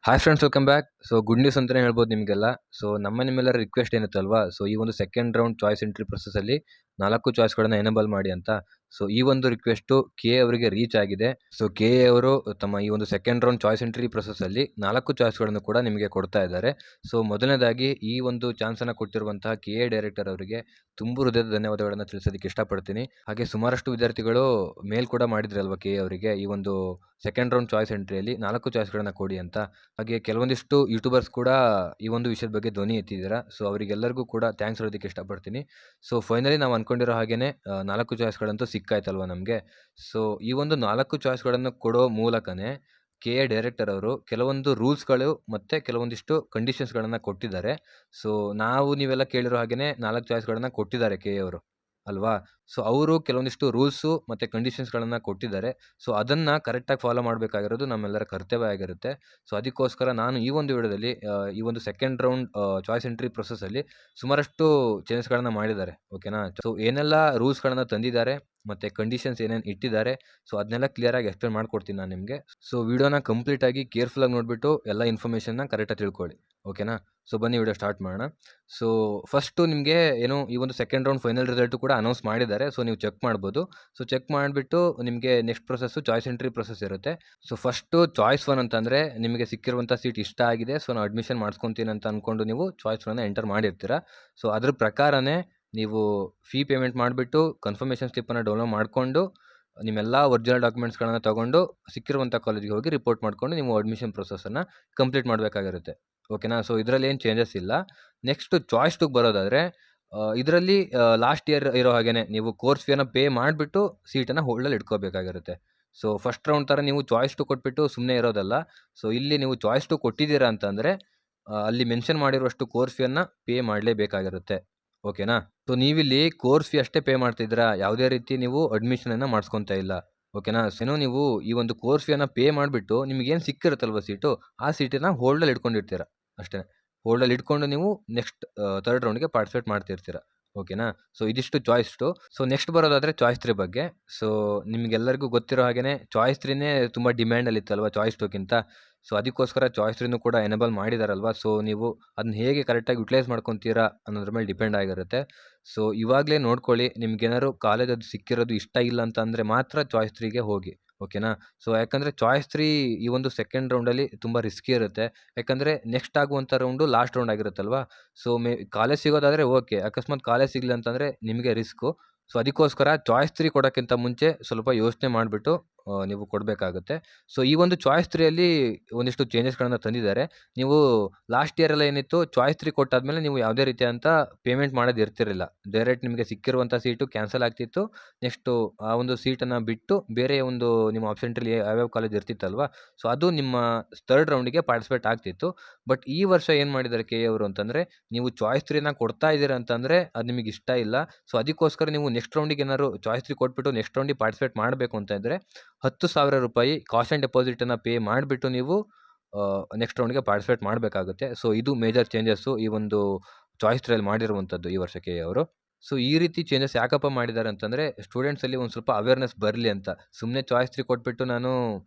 Hi friends, welcome back. So good news ಅಂತಲೇ ಹೇಳ್ಬೋದು ನಿಮಗೆಲ್ಲ. ಸೊ ನಿಮ್ಮೆಲ್ಲರ ರಿಕ್ವೆಸ್ಟ್ ಏನಿತ್ತಲ್ವಾ, ಸೊ ಈ ಒಂದು ಸೆಕೆಂಡ್ ರೌಂಡ್ ಚಾಯ್ಸ್ ಎಂಟ್ರಿ ಪ್ರೊಸೆಸಲ್ಲಿ 4 ಚಾಯ್ಸ್ಗಳನ್ನು ಎನೇಬಲ್ ಮಾಡಿ ಅಂತ. ಸೊ ಈ ಒಂದು ರಿಕ್ವೆಸ್ಟು ಕೆ ಅವರಿಗೆ ರೀಚ್ ಆಗಿದೆ. ಸೊ ಕೆ ಅವರು ತಮ್ಮ ಈ ಒಂದು ಸೆಕೆಂಡ್ ರೌಂಡ್ ಚಾಯ್ಸ್ ಎಂಟ್ರಿ ಪ್ರೊಸೆಸಲ್ಲಿ 4 ಚಾಯ್ಸ್ಗಳನ್ನು ಕೂಡ ನಿಮಗೆ ಕೊಡ್ತಾ ಇದ್ದಾರೆ. ಸೊ ಮೊದಲನೇದಾಗಿ ಈ ಒಂದು ಚಾನ್ಸನ್ನು ಕೊಟ್ಟಿರುವಂತಹ ಕೆ ಎ ಡೈರೆಕ್ಟರ್ ಅವರಿಗೆ ತುಂಬು ಹೃದಯದ ಧನ್ಯವಾದಗಳನ್ನು ತಿಳಿಸೋದಕ್ಕೆ ಇಷ್ಟಪಡ್ತೀನಿ. ಹಾಗೆ ಸುಮಾರಷ್ಟು ವಿದ್ಯಾರ್ಥಿಗಳು ಮೇಲ್ ಕೂಡ ಮಾಡಿದ್ರಲ್ವಾ ಕೆ ಅವರಿಗೆ, ಈ ಒಂದು ಸೆಕೆಂಡ್ ರೌಂಡ್ ಚಾಯ್ಸ್ ಎಂಟ್ರಿಯಲ್ಲಿ 4 ಚಾಯ್ಸ್ಗಳನ್ನು ಕೊಡಿ ಅಂತ. ಹಾಗೆ ಕೆಲವೊಂದಿಷ್ಟು ಯೂಟ್ಯೂಬರ್ಸ್ ಕೂಡ ಈ ಒಂದು ವಿಷಯದ ಬಗ್ಗೆ ಧ್ವನಿ ಎತ್ತಿದ್ದೀರಾ. ಸೊ ಅವರಿಗೆಲ್ಲರಿಗೂ ಕೂಡ ಥ್ಯಾಂಕ್ಸ್ ಹೇಳೋದಕ್ಕೆ ಇಷ್ಟಪಡ್ತೀನಿ. ಸೊ ಫೈನಲಿ ನಾವು ಅಂದ್ಕೊಂಡಿರೋ ಹಾಗೇನೆ 4 ಚಾಯ್ಸ್ಗಳಂತೂ ಸಿಕ್ಕಾಯ್ತಲ್ವ ನಮಗೆ. ಸೊ ಈ ಒಂದು 4 ಚಾಯ್ಸ್ಗಳನ್ನು ಕೊಡೋ ಮೂಲಕನೇ ಕೆ ಎ ಡೈರೆಕ್ಟರ್ ಅವರು ಕೆಲವೊಂದು ರೂಲ್ಸ್ಗಳು ಮತ್ತು ಕೆಲವೊಂದಿಷ್ಟು ಕಂಡೀಷನ್ಸ್ಗಳನ್ನು ಕೊಟ್ಟಿದ್ದಾರೆ. ಸೊ ನೀವೆಲ್ಲ ಕೇಳಿರೋ ಹಾಗೆಯೇ 4 ಚಾಯ್ಸ್ಗಳನ್ನು ಕೊಟ್ಟಿದ್ದಾರೆ ಕೆ ಎ ಅವರು ಅಲ್ವಾ. ಸೊ ಅವರು ಕೆಲವೊಂದಿಷ್ಟು ರೂಲ್ಸು ಮತ್ತು ಕಂಡೀಷನ್ಸ್ಗಳನ್ನು ಕೊಟ್ಟಿದ್ದಾರೆ. ಸೊ ಅದನ್ನು ಕರೆಕ್ಟಾಗಿ ಫಾಲೋ ಮಾಡಬೇಕಾಗಿರೋದು ನಮ್ಮೆಲ್ಲರ ಕರ್ತವ್ಯ ಆಗಿರುತ್ತೆ. ಸೊ ಅದಕ್ಕೋಸ್ಕರ ನಾನು ಈ ಒಂದು ವಿಡಿಯೋದಲ್ಲಿ ಈ ಒಂದು ಸೆಕೆಂಡ್ ರೌಂಡ್ ಚಾಯ್ಸ್ ಎಂಟ್ರಿ ಪ್ರೊಸೆಸಲ್ಲಿ ಸುಮಾರಷ್ಟು ಚೇಂಜಸ್ಗಳನ್ನು ಮಾಡಿದ್ದಾರೆ. ಓಕೆನಾ. ಸೊ ಏನೆಲ್ಲ ರೂಲ್ಸ್ಗಳನ್ನು ತಂದಿದ್ದಾರೆ ಮತ್ತು ಕಂಡೀಷನ್ಸ್ ಏನೇನು ಇಟ್ಟಿದ್ದಾರೆ, ಸೊ ಅದನ್ನೆಲ್ಲ ಕ್ಲಿಯರಾಗಿ ಎಕ್ಸ್ಪ್ಲೇನ್ ಮಾಡ್ಕೊಡ್ತೀನಿ ನಾನು ನಿಮಗೆ. ಸೊ ವಿಡಿಯೋನ ಕಂಪ್ಲೀಟಾಗಿ ಕೇರ್ಫುಲ್ಲಾಗಿ ನೋಡಿಬಿಟ್ಟು ಎಲ್ಲ ಇನ್ಫಾರ್ಮೇಷನ್ನ ಕರೆಕ್ಟಾಗಿ ತಿಳ್ಕೊಳ್ಳಿ. ಓಕೆನಾ. ಸೊ ಬನ್ನಿ ವಿಡಿಯೋ ಸ್ಟಾರ್ಟ್ ಮಾಡೋಣ. ಸೊ ಫಸ್ಟು ನಿಮಗೆ ಈ ಒಂದು ಸೆಕೆಂಡ್ ರೌಂಡ್ ಫೈನಲ್ ರಿಸಲ್ಟು ಕೂಡ ಅನೌನ್ಸ್ ಮಾಡಿದ್ದಾರೆ. ಸೊ ನೀವು ಚೆಕ್ ಮಾಡ್ಬೋದು. ಸೊ ಚೆಕ್ ಮಾಡಿಬಿಟ್ಟು ನಿಮಗೆ next process choice entry process ಇರುತ್ತೆ. ಸೊ ಫಸ್ಟು ಚಾಯ್ಸ್ 1 ಅಂತಂದರೆ ನಿಮಗೆ ಸಿಕ್ಕಿರುವಂಥ ಸೀಟ್ ಇಷ್ಟ ಆಗಿದೆ, ಸೊ ನಾನು ಅಡ್ಮಿಷನ್ ಮಾಡಿಸ್ಕೊತೀನಿ ಅಂತ ಅಂದ್ಕೊಂಡು ನೀವು ಚಾಯ್ಸ್ 1 ಎಂಟರ್ ಮಾಡಿರ್ತೀರ. ಸೊ ಅದ್ರ ಪ್ರಕಾರನೇ ನೀವು ಫೀ ಪೇಮೆಂಟ್ ಮಾಡಿಬಿಟ್ಟು ಕನ್ಫರ್ಮೇಷನ್ ಸ್ಲಿಪ್ಪನ್ನು ಡೌನ್ಲೋಡ್ ಮಾಡಿಕೊಂಡು ನಿಮ್ಮೆಲ್ಲ ಒರಿಜಿನಲ್ ಡಾಕ್ಯುಮೆಂಟ್ಸ್ಗಳನ್ನು ತೊಗೊಂಡು ಸಿಕ್ಕಿರುವಂಥ ಕಾಲೇಜಿಗೆ ಹೋಗಿ ರಿಪೋರ್ಟ್ ಮಾಡಿಕೊಂಡು ನೀವು ಅಡ್ಮಿಷನ್ ಪ್ರೊಸೆಸನ್ನು ಕಂಪ್ಲೀಟ್ ಮಾಡಬೇಕಾಗಿರುತ್ತೆ. ಓಕೆನಾ. ಸೊ ಇದರಲ್ಲಿ ಏನು ಚೇಂಜಸ್ ಇಲ್ಲ. ನೆಕ್ಸ್ಟು ಚಾಯ್ಸ್ 2ಗೆ ಬರೋದಾದರೆ ಇದರಲ್ಲಿ ಲಾಸ್ಟ್ ಇಯರ್ ಇರೋ ಹಾಗೇ ನೀವು ಕೋರ್ಸ್ ಫೀಯನ್ನು ಪೇ ಮಾಡಿಬಿಟ್ಟು ಸೀಟನ್ನು ಹೋಲ್ಡಲ್ಲಿ ಇಟ್ಕೋಬೇಕಾಗಿರುತ್ತೆ. ಸೊ ಫಸ್ಟ್ ರೌಂಡ್ ಥರ ನೀವು ಚಾಯ್ಸ್ 2 ಕೊಟ್ಬಿಟ್ಟು ಸುಮ್ಮನೆ ಇರೋದಲ್ಲ. ಸೊ ಇಲ್ಲಿ ನೀವು ಚಾಯ್ಸ್ 2 ಕೊಟ್ಟಿದ್ದೀರಾ ಅಂತಂದರೆ ಅಲ್ಲಿ ಮೆನ್ಷನ್ ಮಾಡಿರುವಷ್ಟು ಕೋರ್ಸ್ ಫೀಯನ್ನು ಪೇ ಮಾಡಲೇಬೇಕಾಗಿರುತ್ತೆ. ಓಕೆನಾ. ಸೊ ನೀವಿಲ್ಲಿ ಕೋರ್ಸ್ ಫೀ ಅಷ್ಟೇ ಪೇ ಮಾಡ್ತಿದ್ದೀರಾ, ಯಾವುದೇ ರೀತಿ ನೀವು ಅಡ್ಮಿಷನನ್ನು ಮಾಡಿಸ್ಕೊತಾ ಇಲ್ಲ. ಓಕೆನಾ. ಸೊ ನೀವು ಈ ಒಂದು ಕೋರ್ಸ್ ಫೀಯನ್ನು ಪೇ ಮಾಡಿಬಿಟ್ಟು ನಿಮಗೇನು ಸಿಕ್ಕಿರುತ್ತಲ್ವ ಸೀಟು, ಆ ಸೀಟನ್ನು ಹೋಲ್ಡಲ್ಲಿ ಇಟ್ಕೊಂಡಿರ್ತೀರ ಅಷ್ಟೇ. ಹೋಲ್ಡಲ್ಲಿ ಇಟ್ಕೊಂಡು ನೀವು ನೆಕ್ಸ್ಟ್ ಥರ್ಡ್ ರೌಂಡ್ಗೆ ಪಾರ್ಟಿಸಿಪೇಟ್ ಮಾಡ್ತಿರ್ತೀರ. ಓಕೆನಾ. ಸೊ ಇದಿಷ್ಟು ಚಾಯ್ಸ್ 2. ಸೊ ನೆಕ್ಸ್ಟ್ ಬರೋದಾದರೆ ಚಾಯ್ಸ್ 3 ಬಗ್ಗೆ. ಸೊ ನಿಮಗೆಲ್ಲರಿಗೂ ಗೊತ್ತಿರೋ ಹಾಗೆಯೇ ಚಾಯ್ಸ್ 3ನೇ ತುಂಬ ಡಿಮ್ಯಾಂಡಲ್ಲಿತ್ತಲ್ವ ಚಾಯ್ಸ್ 2ಕ್ಕಿಂತ. ಸೊ ಅದಕ್ಕೋಸ್ಕರ ಚಾಯ್ಸ್ 3ನೂ ಕೂಡ ಎನೇಬಲ್ ಮಾಡಿದಾರಲ್ವ. ಸೊ ನೀವು ಅದನ್ನ ಹೇಗೆ ಕರೆಕ್ಟಾಗಿ ಯುಟಿಲೈಸ್ ಮಾಡ್ಕೊತೀರಾ ಅನ್ನೋದ್ರ ಮೇಲೆ ಡಿಪೆಂಡ್ ಆಗಿರುತ್ತೆ. ಸೊ ಇವಾಗಲೇ ನೋಡ್ಕೊಳ್ಳಿ, ನಿಮ್ಗೇನಾದ್ರು ಕಾಲೇಜ್ ಅದು ಸಿಕ್ಕಿರೋದು ಇಷ್ಟ ಇಲ್ಲ ಅಂತ ಅಂದರೆ ಮಾತ್ರ ಚಾಯ್ಸ್ 3ಗೆ ಹೋಗಿ. ಓಕೆನಾ. ಸೊ ಯಾಕಂದರೆ ಚಾಯ್ಸ್ 3 ಈ ಒಂದು ಸೆಕೆಂಡ್ ರೌಂಡಲ್ಲಿ ತುಂಬ ರಿಸ್ಕಿ ಇರುತ್ತೆ. ಯಾಕಂದರೆ ನೆಕ್ಸ್ಟ್ ಆಗುವಂಥ ರೌಂಡು ಲಾಸ್ಟ್ ರೌಂಡ್ ಆಗಿರುತ್ತಲ್ವ. ಸೊ ಕಾಲೇಜ್ ಸಿಗೋದಾದರೆ ಓಕೆ, ಅಕಸ್ಮಾತ್ ಕಾಲೇಜ್ ಸಿಗಲಿಲ್ಲ ಅಂತಂದರೆ ನಿಮಗೆ ರಿಸ್ಕು. ಸೊ ಅದಕ್ಕೋಸ್ಕರ ಚಾಯ್ಸ್ 3 ಕೊಡೋಕ್ಕಿಂತ ಮುಂಚೆ ಸ್ವಲ್ಪ ಯೋಚನೆ ಮಾಡಿಬಿಟ್ಟು ನೀವು ಕೊಡಬೇಕಾಗುತ್ತೆ. ಸೊ ಈ ಒಂದು ಚಾಯ್ಸ್ 3ಅಲ್ಲಿ ಒಂದಿಷ್ಟು ಚೇಂಜಸ್ಗಳನ್ನು ತಂದಿದ್ದಾರೆ. ನೀವು ಲಾಸ್ಟ್ ಇಯರೆಲ್ಲ ಏನಿತ್ತು, ಚಾಯ್ಸ್ 3 ಕೊಟ್ಟಾದಮೇಲೆ ನೀವು ಯಾವುದೇ ರೀತಿಯಾದಂಥ ಪೇಮೆಂಟ್ ಮಾಡೋದು ಇರ್ತಿರಲಿಲ್ಲ. ಡೈರೆಕ್ಟ್ ನಿಮಗೆ ಸಿಕ್ಕಿರುವಂಥ ಸೀಟು ಕ್ಯಾನ್ಸಲ್ ಆಗ್ತಿತ್ತು. ನೆಕ್ಸ್ಟು ಆ ಒಂದು ಸೀಟನ್ನು ಬಿಟ್ಟು ಬೇರೆ ಒಂದು ನಿಮ್ಮ ಆಪ್ಷನ್ಟ್ರಲ್ಲಿ ಯಾವ್ಯಾವ ಕಾಲೇಜ್ ಇರ್ತಿತ್ತಲ್ವ, ಸೊ ಅದು ನಿಮ್ಮ ಥರ್ಡ್ ರೌಂಡಿಗೆ ಪಾರ್ಟಿಸಿಪೇಟ್ ಆಗ್ತಿತ್ತು. ಬಟ್ ಈ ವರ್ಷ ಏನು ಮಾಡಿದ್ದಾರೆ ಕೆ ಎ ಅವರು ಅಂತಂದರೆ, ನೀವು ಚಾಯ್ಸ್ 3ನ ಕೊಡ್ತಾ ಇದ್ದೀರಾ ಅಂತಂದರೆ ಅದು ನಿಮಗೆ ಇಷ್ಟ ಇಲ್ಲ. ಸೊ ಅದಕ್ಕೋಸ್ಕರ ನೀವು ನೆಕ್ಸ್ಟ್ ರೌಂಡಿಗೆ ಏನಾದ್ರು ಚಾಯ್ಸ್ 3 ಕೊಟ್ಬಿಟ್ಟು ನೆಕ್ಸ್ಟ್ ರೌಂಡಿಗೆ ಪಾರ್ಟಿಸಿಪೇಟ್ ಮಾಡಬೇಕು ಅಂತ ಇದ್ದರೆ ₹10,000 ಕಾಸ್ಟ್ ಡೆಪಾಸಿಟನ್ನು ಪೇ ಮಾಡಿಬಿಟ್ಟು ನೀವು ನೆಕ್ಸ್ಟ್ ರೌಂಡ್ಗೆ ಪಾರ್ಟಿಸಿಪೇಟ್ ಮಾಡಬೇಕಾಗುತ್ತೆ. ಸೊ ಇದು ಮೇಜರ್ ಚೇಂಜಸ್ಸು ಈ ಒಂದು ಚಾಯ್ಸ್ 3ಅಲ್ಲಿ ಮಾಡಿರುವಂಥದ್ದು ಈ ವರ್ಷಕ್ಕೆ ಅವರು. ಸೊ ಈ ರೀತಿ ಚೇಂಜಸ್ ಯಾಕಪ್ಪ ಮಾಡಿದ್ದಾರೆ ಅಂತಂದರೆ, ಸ್ಟೂಡೆಂಟ್ಸಲ್ಲಿ ಒಂದು ಸ್ವಲ್ಪ ಅವೇರ್ನೆಸ್ ಬರಲಿ ಅಂತ. ಸುಮ್ಮನೆ ಚಾಯ್ಸ್ 3 ಕೊಟ್ಬಿಟ್ಟು ನಾನು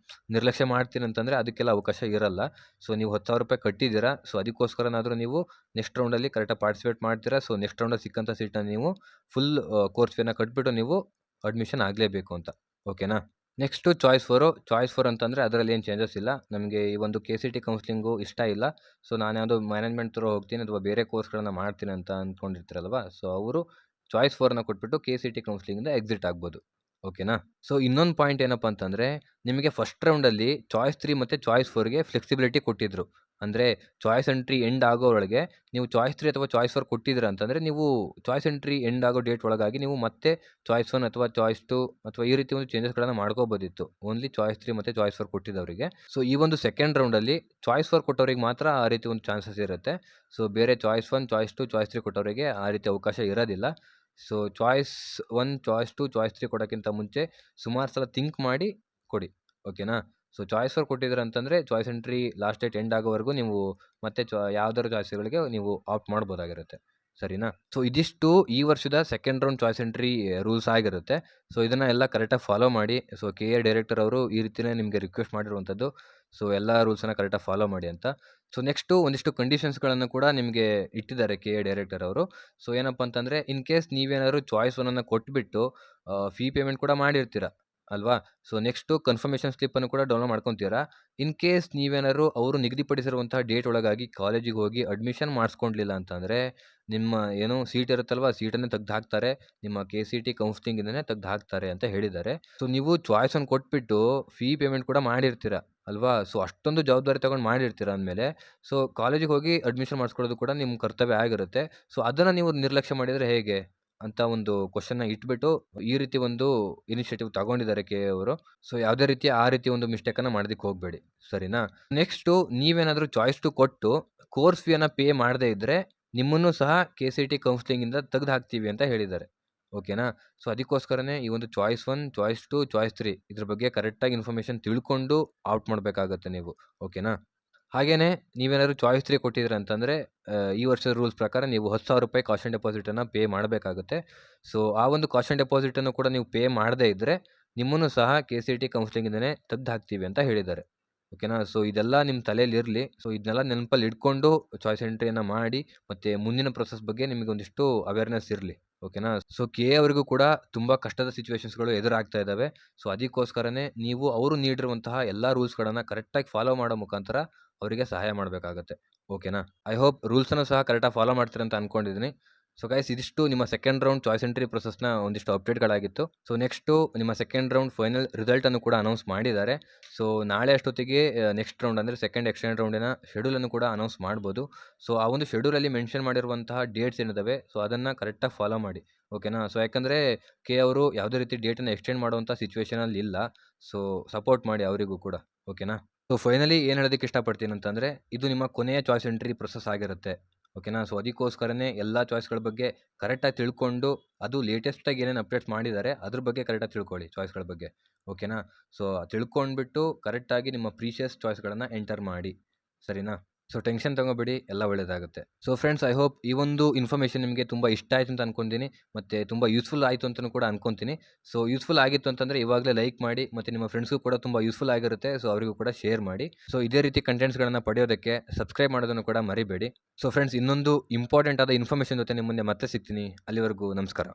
ನಿರ್ಲಕ್ಷ್ಯ ಮಾಡ್ತೀನಿ ಅಂತಂದರೆ ಅದಕ್ಕೆಲ್ಲ ಅವಕಾಶ ಇರಲ್ಲ. ಸೊ ನೀವು ₹10,000 ಕಟ್ಟಿದ್ದೀರಾ. ಸೊ ಅದಕ್ಕೋಸ್ಕರನಾದರೂ ನೀವು ನೆಕ್ಸ್ಟ್ ರೌಂಡಲ್ಲಿ ಕರೆಕ್ಟಾಗಿ ಪಾರ್ಟಿಸಿಪೇಟ್ ಮಾಡ್ತೀರಾ. ಸೊ ನೆಕ್ಸ್ಟ್ ರೌಂಡಲ್ಲಿ ಸಿಕ್ಕಂಥ ಸೀಟನ್ನು ನೀವು ಫುಲ್ ಕೋರ್ಸ್ ಫೀನ ಕಟ್ಬಿಟ್ಟು ನೀವು ಅಡ್ಮಿಷನ್ ಆಗಲೇಬೇಕು ಅಂತ. ಓಕೆನಾ. Next choice 4. ಚಾಯ್ಸ್ 4 ಅಂತಂದರೆ ಅದರಲ್ಲಿ ಏನು ಚೇಂಜಸ್ ಇಲ್ಲ. ನಮಗೆ ಈ ಒಂದು KCET ಕೌನ್ಸಿಲಿಂಗು ಇಷ್ಟ ಇಲ್ಲ. ಸೊ ನಾನು ಯಾವುದೋ ಮ್ಯಾನೇಜ್ಮೆಂಟ್ ಥ್ರೂ ಹೋಗ್ತೀನಿ ಅಥವಾ ಬೇರೆ ಕೋರ್ಸ್ಗಳನ್ನು ಮಾಡ್ತೀನಿ ಅಂತ ಅಂದ್ಕೊಂಡಿರ್ತೀರಲ್ವ. ಸೊ ಅವರು ಚಾಯ್ಸ್ 4ನ ಕೊಟ್ಬಿಟ್ಟು KCET ಕೌನ್ಸಿಲಿಂಗಿಂದ ಎಕ್ಸಿಟ್ ಆಗ್ಬೋದು. ಓಕೆನಾ. ಸೊ ಇನ್ನೊಂದು ಪಾಯಿಂಟ್ ಏನಪ್ಪ ಅಂತಂದರೆ, ನಿಮಗೆ ಫಸ್ಟ್ ರೌಂಡಲ್ಲಿ ಚಾಯ್ಸ್ 3 ಮತ್ತು ಚಾಯ್ಸ್ 4ಗೆ ಫ್ಲೆಕ್ಸಿಬಿಲಿಟಿ ಕೊಟ್ಟಿದ್ದರು. ಅಂದರೆ ಚಾಯ್ಸ್ ಎಂಟ್ರಿ ಎಂಡ್ ಆಗೋವರೆಗೆ ನೀವು ಚಾಯ್ಸ್ 3 ಅಥವಾ ಚಾಯ್ಸ್ 4 ಕೊಟ್ಟಿದ್ದೀರಾ ಅಂತಂದರೆ, ನೀವು ಚಾಯ್ಸ್ ಎಂಟ್ರಿ ಎಂಡ್ ಆಗೋ ಡೇಟ್ ಒಳಗಾಗಿ ನೀವು ಮತ್ತೆ ಚಾಯ್ಸ್ 1 ಅಥವಾ ಚಾಯ್ಸ್ 2 ಅಥವಾ ಈ ರೀತಿ ಒಂದು ಚೇಂಜಸ್ಗಳನ್ನು ಮಾಡ್ಕೋಬೋದಿತ್ತು. ಓನ್ಲಿ ಚಾಯ್ಸ್ 3 ಮತ್ತು ಚಾಯ್ಸ್ 4 ಕೊಟ್ಟಿದ್ದವರಿಗೆ. ಸೊ ಈ ಒಂದು ಸೆಕೆಂಡ್ ರೌಂಡಲ್ಲಿ ಚಾಯ್ಸ್ 4 ಕೊಟ್ಟವ್ರಿಗೆ ಮಾತ್ರ ಆ ರೀತಿ ಒಂದು ಚಾನ್ಸಸ್ ಇರುತ್ತೆ. ಸೊ ಬೇರೆ ಚಾಯ್ಸ್ 1, ಚಾಯ್ಸ್ 2, ಚಾಯ್ಸ್ 3 ಕೊಟ್ಟವರಿಗೆ ಆ ರೀತಿ ಅವಕಾಶ ಇರೋದಿಲ್ಲ. ಸೊ ಚಾಯ್ಸ್ 1, ಚಾಯ್ಸ್ 2, ಚಾಯ್ಸ್ 3 ಕೊಡೋಕ್ಕಿಂತ ಮುಂಚೆ ಸುಮಾರು ಸಲ ಥಿಂಕ್ ಮಾಡಿ ಕೊಡಿ. ಓಕೆನಾ. ಸೊ ಚಾಯ್ಸ್ 4 ಕೊಟ್ಟಿದ್ದೀರ ಅಂತಂದರೆ choice entry last date end ಆಗೋವರೆಗೂ ನೀವು ಮತ್ತೆ ಯಾವ್ದಾದ್ರು ಚಾಯ್ಸ್ಗಳಿಗೆ ನೀವು ಆಪ್ಟ್ ಮಾಡ್ಬೋದಾಗಿರುತ್ತೆ. ಸರಿನಾ. ಸೊ ಇದಿಷ್ಟು ಈ ವರ್ಷದ second round choice entry rules ಆಗಿರುತ್ತೆ. ಸೊ ಇದನ್ನು ಎಲ್ಲ ಕರೆಕ್ಟಾಗಿ ಫಾಲೋ ಮಾಡಿ. ಸೊ ಕೆ ಎ ಡೈರೆಕ್ಟರ್ ಅವರು ಈ ರೀತಿಯೇ ನಿಮಗೆ ರಿಕ್ವೆಸ್ಟ್ ಮಾಡಿರುವಂಥದ್ದು. ಸೊ ಎಲ್ಲ ರೂಲ್ಸನ್ನು ಕರೆಕ್ಟಾಗಿ ಫಾಲೋ ಮಾಡಿ ಅಂತ. ಸೊ ನೆಕ್ಸ್ಟು ಒಂದಿಷ್ಟು ಕಂಡೀಷನ್ಸ್ಗಳನ್ನು ಕೂಡ ನಿಮಗೆ ಇಟ್ಟಿದ್ದಾರೆ ಕೆ ಎ ಡೈರೆಕ್ಟರ್ ಅವರು. ಸೊ ಏನಪ್ಪ ಅಂತಂದರೆ, ಇನ್ ಕೇಸ್ ನೀವೇನಾದ್ರು ಚಾಯ್ಸ್ ಒನ್ನನ್ನು ಕೊಟ್ಬಿಟ್ಟು ಫೀ ಪೇಮೆಂಟ್ ಕೂಡ ಮಾಡಿರ್ತೀರ ಅಲ್ವಾ? ಸೊ ನೆಕ್ಸ್ಟು ಕನ್ಫರ್ಮೇಷನ್ ಸ್ಲಿಪ್ಪನ್ನು ಕೂಡ ಡೌನ್ಲೋಡ್ ಮಾಡ್ಕೊತೀರಾ. ಇನ್ ಕೇಸ್ ನೀವೇನಾದ್ರು ಅವರು ನಿಗದಿಪಡಿಸಿರುವಂತಹ ಡೇಟ್ ಒಳಗಾಗಿ ಕಾಲೇಜಿಗೆ ಹೋಗಿ ಅಡ್ಮಿಷನ್ ಮಾಡಿಸ್ಕೊಂಡಿಲ್ಲ ಅಂತಂದರೆ, ನಿಮ್ಮ ಏನು ಸೀಟ್ ಇರುತ್ತಲ್ವ, ಆ ಸೀಟನ್ನೇ ತೆಗ್ದು ಹಾಕ್ತಾರೆ. ನಿಮ್ಮ KCET ಕೌನ್ಸ್ಲಿಂಗಿಂದನೇ ತೆಗ್ದು ಹಾಕ್ತಾರೆ ಅಂತ ಹೇಳಿದ್ದಾರೆ. ಸೊ ನೀವು ಚಾಯ್ಸನ್ನು ಕೊಟ್ಬಿಟ್ಟು ಫೀ ಪೇಮೆಂಟ್ ಕೂಡ ಮಾಡಿರ್ತೀರ ಅಲ್ವಾ? ಸೊ ಅಷ್ಟೊಂದು ಜವಾಬ್ದಾರಿ ತಗೊಂಡು ಮಾಡಿರ್ತೀರ ಅಂದಮೇಲೆ, ಸೊ ಕಾಲೇಜಿಗೆ ಹೋಗಿ ಅಡ್ಮಿಷನ್ ಮಾಡಿಸ್ಕೊಳ್ಳೋದು ಕೂಡ ನಿಮ್ಮ ಕರ್ತವ್ಯ ಆಗಿರುತ್ತೆ. ಸೊ ಅದನ್ನು ನೀವು ನಿರ್ಲಕ್ಷ್ಯ ಮಾಡಿದರೆ ಹೇಗೆ ಅಂತ ಒಂದು ಕ್ವಶನ್ನ ಇಟ್ಬಿಟ್ಟು ಈ ರೀತಿ ಒಂದು ಇನಿಷಿಯೇಟಿವ್ ತಗೊಂಡಿದ್ದಾರೆ KA ಅವರು. ಸೊ ಯಾವುದೇ ರೀತಿ ಆ ರೀತಿ ಒಂದು ಮಿಸ್ಟೇಕನ್ನು ಮಾಡೋದಕ್ಕೆ ಹೋಗಬೇಡಿ, ಸರಿನಾ? ನೆಕ್ಸ್ಟು ನೀವೇನಾದರೂ ಚಾಯ್ಸ್ 2 ಕೊಟ್ಟು ಕೋರ್ಸ್ ಫೀಯನ್ನು ಪೇ ಮಾಡದೇ ಇದ್ದರೆ, ನಿಮ್ಮನ್ನು ಸಹ KCET ಕೌನ್ಸ್ಲಿಂಗಿಂದ ತೆಗ್ದು ಹಾಕ್ತೀವಿ ಅಂತ ಹೇಳಿದ್ದಾರೆ. ಓಕೆನಾ? ಸೊ ಅದಕ್ಕೋಸ್ಕರನೇ ಈ ಒಂದು ಚಾಯ್ಸ್ 1, ಚಾಯ್ಸ್ 2, ಚಾಯ್ಸ್ 3 ಇದ್ರ ಬಗ್ಗೆ ಕರೆಕ್ಟಾಗಿ ಇನ್ಫಾರ್ಮೇಷನ್ ತಿಳ್ಕೊಂಡು ಔಟ್ ಮಾಡಬೇಕಾಗತ್ತೆ ನೀವು. ಓಕೆನಾ? ಹಾಗೇನೇ ನೀವೇನಾದ್ರು ಚಾಯ್ಸ್ 3 ಕೊಟ್ಟಿದ್ದೀರ ಅಂತಂದರೆ, ಈ ವರ್ಷದ ರೂಲ್ಸ್ ಪ್ರಕಾರ ನೀವು ₹10,000 ಕಾಷನ್ ಡೆಪಾಸಿಟನ್ನು ಪೇ ಮಾಡಬೇಕಾಗುತ್ತೆ. ಸೊ ಆ ಒಂದು ಕಾಷನ್ ಡೆಪಾಸಿಟನ್ನು ಕೂಡ ನೀವು ಪೇ ಮಾಡದೇ ಇದ್ದರೆ, ನಿಮ್ಮನ್ನು ಸಹ KCET ಕೌನ್ಸ್ಲಿಂಗಿಂದನೇ ತೆಗ್ದು ಹಾಕ್ತೀವಿ ಅಂತ ಹೇಳಿದ್ದಾರೆ. ಓಕೆನಾ? ಸೊ ಇದೆಲ್ಲ ನಿಮ್ಮ ತಲೆಯಲ್ಲಿರಲಿ. ಸೊ ಇದನ್ನೆಲ್ಲ ನೆನಪಲ್ಲಿ ಇಟ್ಕೊಂಡು ಚಾಯ್ಸ್ ಎಂಟ್ರಿಯನ್ನು ಮಾಡಿ, ಮತ್ತು ಮುಂದಿನ ಪ್ರೊಸೆಸ್ ಬಗ್ಗೆ ನಿಮಗೆ ಒಂದಿಷ್ಟು ಅವೇರ್ನೆಸ್ ಇರಲಿ. ಓಕೆನಾ? ಸೊ KA ಅವರಿಗೂ ಕೂಡ ತುಂಬ ಕಷ್ಟದ ಸಿಚುವೇಷನ್ಸ್ಗಳು ಎದುರಾಗ್ತಾ ಇದ್ದಾವೆ. ಸೊ ಅದಕ್ಕೋಸ್ಕರನೇ ನೀವು ಅವರು ನೀಡಿರುವಂತಹ ಎಲ್ಲ ರೂಲ್ಸ್ಗಳನ್ನು ಕರೆಕ್ಟಾಗಿ ಫಾಲೋ ಮಾಡೋ ಮುಖಾಂತರ ಅವರಿಗೆ ಸಹಾಯ ಮಾಡಬೇಕಾಗತ್ತೆ. ಓಕೆನಾ? ಐ ಹೋಪ್ ರೂಲ್ಸನ್ನು ಸಹ ಕರೆಕ್ಟಾಗಿ ಫಾಲೋ ಮಾಡ್ತೀರ ಅಂತ ಅಂದ್ಕೊಂಡಿದ್ದೀನಿ. ಸೊ ಗೈಸ್, ಇದಿಷ್ಟು ನಿಮ್ಮ ಸೆಕೆಂಡ್ ರೌಂಡ್ ಚಾಯ್ಸ್ ಎಂಟ್ರಿ ಪ್ರೊಸೆಸ್ನ ಒಂದಿಷ್ಟು ಅಪ್ಡೇಟ್ಗಳಾಗಿತ್ತು. ಸೊ ನೆಕ್ಸ್ಟು ನಿಮ್ಮ ಸೆಕೆಂಡ್ ರೌಂಡ್ ಫೈನಲ್ ರಿಸಲ್ಟನ್ನು ಕೂಡ ಅನೌನ್ಸ್ ಮಾಡಿದ್ದಾರೆ. ಸೊ ನಾಳೆ ಅಷ್ಟೊತ್ತಿಗೆ ನೆಕ್ಸ್ಟ್ ರೌಂಡ್ ಅಂದರೆ ಸೆಕೆಂಡ್ ಎಕ್ಸ್ಟೆಂಡ್ ರೌಂಡಿನ ಶೆಡ್ಯೂಲನ್ನು ಕೂಡ ಅನೌನ್ಸ್ ಮಾಡ್ಬೋದು. ಸೊ ಆ ಒಂದು ಶೆಡ್ಯೂಲಲ್ಲಿ ಮೆನ್ಷನ್ ಮಾಡಿರುವಂತಹ ಡೇಟ್ಸ್ ಏನಿದ್ದಾವೆ, ಸೊ ಅದನ್ನು ಕರೆಕ್ಟಾಗಿ ಫಾಲೋ ಮಾಡಿ. ಓಕೆನಾ? ಸೊ ಯಾಕಂದರೆ KA ಅವರು ಯಾವುದೇ ರೀತಿ ಡೇಟನ್ನು ಎಕ್ಸ್ಟೆಂಡ್ ಮಾಡುವಂಥ ಸಿಚುವೇಷನಲ್ಲಿ ಇಲ್ಲ. ಸೊ ಸಪೋರ್ಟ್ ಮಾಡಿ ಅವರಿಗೂ ಕೂಡ. ಓಕೆನಾ? ಸೊ ಫೈನಲಿ ಏನು ಹೇಳೋದಕ್ಕೆ ಇಷ್ಟಪಡ್ತೀನಿ ಅಂತಂದರೆ, ಇದು ನಿಮ್ಮ ಕೊನೆಯ ಚಾಯ್ಸ್ ಎಂಟ್ರಿ ಪ್ರೊಸೆಸ್ ಆಗಿರುತ್ತೆ. ಓಕೆನಾ? ಸೊ ಅದಕ್ಕೋಸ್ಕರನೇ ಎಲ್ಲ ಚಾಯ್ಸ್ಗಳ ಬಗ್ಗೆ ಕರೆಕ್ಟಾಗಿ ತಿಳ್ಕೊಂಡು, ಅದು ಲೇಟೆಸ್ಟಾಗಿ ಏನೇನು ಅಪ್ಡೇಟ್ಸ್ ಮಾಡಿದ್ದಾರೆ ಅದ್ರ ಬಗ್ಗೆ ಕರೆಕ್ಟಾಗಿ ತಿಳ್ಕೊಳ್ಳಿ ಚಾಯ್ಸ್ಗಳ ಬಗ್ಗೆ. ಓಕೆನಾ? ಸೊ ತಿಳ್ಕೊಂಡ್ಬಿಟ್ಟು ಕರೆಕ್ಟಾಗಿ ನಿಮ್ಮ ಪ್ರೀಶಿಯಸ್ ಚಾಯ್ಸ್ಗಳನ್ನು ಎಂಟರ್ ಮಾಡಿ, ಸರಿನಾ? ಸೊ ಟೆನ್ಷನ್ ತೊಗೋಬೇಡಿ, ಎಲ್ಲ ಒಳ್ಳೆಯದಾಗುತ್ತೆ. ಸೊ ಫ್ರೆಂಡ್ಸ್, ಐ ಹೋಪ್ ಈ ಒಂದು ಇನ್ಫಾರ್ಮೇಷನ್ ನಿಮಗೆ ತುಂಬ ಇಷ್ಟ ಆಯಿತು ಅಂತ ಅಂದ್ಕೊತೀನಿ, ಮತ್ತು ತುಂಬ ಯೂಸ್ಫುಲ್ ಆಯಿತು ಅಂತಲೂ ಕೂಡ ಅಂದ್ಕೊತೀನಿ. ಸೊ ಯೂಸ್ಫುಲ್ ಆಗಿತ್ತು ಅಂತಂದರೆ ಇವಾಗಲೇ ಲೈಕ್ ಮಾಡಿ, ಮತ್ತು ನಿಮ್ಮ ಫ್ರೆಂಡ್ಸ್ಗೂ ಕೂಡ ತುಂಬ ಯೂಸ್ಫುಲ್ ಆಗಿರುತ್ತೆ. ಸೊ ಅವರಿಗೂ ಕೂಡ ಶೇರ್ ಮಾಡಿ. ಸೊ ಇದೇ ರೀತಿ ಕಂಟೆಂಟ್ಸ್ಗಳನ್ನು ಪಡೆಯೋದಕ್ಕೆ ಸಬ್ಸ್ಕ್ರೈಬ್ ಮಾಡೋದನ್ನು ಕೂಡ ಮರಿಬೇಡಿ. ಸೊ ಫ್ರೆಂಡ್ಸ್, ಇನ್ನೊಂದು ಇಂಪಾರ್ಟೆಂಟ್ ಆದ ಇನ್ಫಾರ್ಮೇಷನ್ ಜೊತೆ ನಿಮ್ಮ ಮುಂದೆ ಮತ್ತೆ ಸಿಗ್ತೀನಿ. ಅಲ್ಲಿವರೆಗೂ ನಮಸ್ಕಾರ.